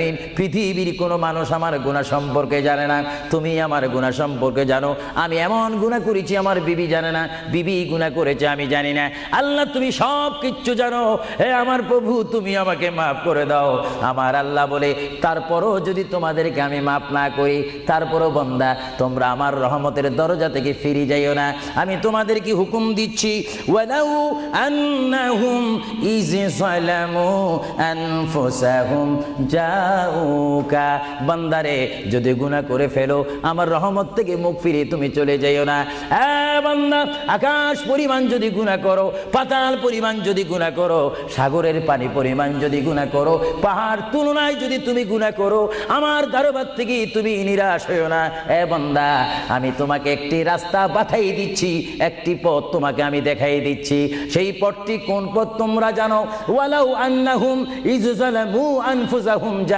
আলামিন, পৃথিবীর কোনো মানুষ আমার গুনাহ সম্পর্কে জানে না, তুমি আমার গুনাহ সম্পর্কে জানো। আমি এমন গুনাহ করেছি আমার বিবি জানে না, বিবি গুনাহ করেছে আমি জানি না। আল্লাহ তুমি সব কিচ্ছু জানো, হে আমার প্রভু তুমি আমাকে মাফ করে দাও। আমার আল্লাহ বলে, তারপরও যদি তোমাদেরকে আমি মাফ না করি, তারপরও বান্দা তোমরা আমার রহমতের দরজা থেকে ফিরে যাইও না। আমি তোমাদেরকে হুকুম দিচ্ছি, ওয়ালাউ আন্নাহুম ইয যালামু আনফুসাহুম জাউকা, বান্দারে যদি গুনাহ করে ফেলো আমার রহমত থেকে মুখ ফিরে তুমি চলে যাইও না। বান্দা, আকাশ পরিমাণ যদি গুনাহ করো, পাতাল পরিমাণ যদি গুনাহ করো, সাগরের পানি পরিমাণ যদি গুনাহ করো, পাহাড় তুলনায় যদি তুমি গুনাহ করো, আমার দরবার থেকে তুমি নিরাশ হইও না। বান্দা, আমি তোমাকে একটি রাস্তা বাতাই দিচ্ছি, একটি পথ তোমাকে আমি দেখাই দিচ্ছি। সেই পথটি কোন পথ তোমরা জানো? ওয়ালাউ আন্নাহুম ইয যালামু আনফুসাহুম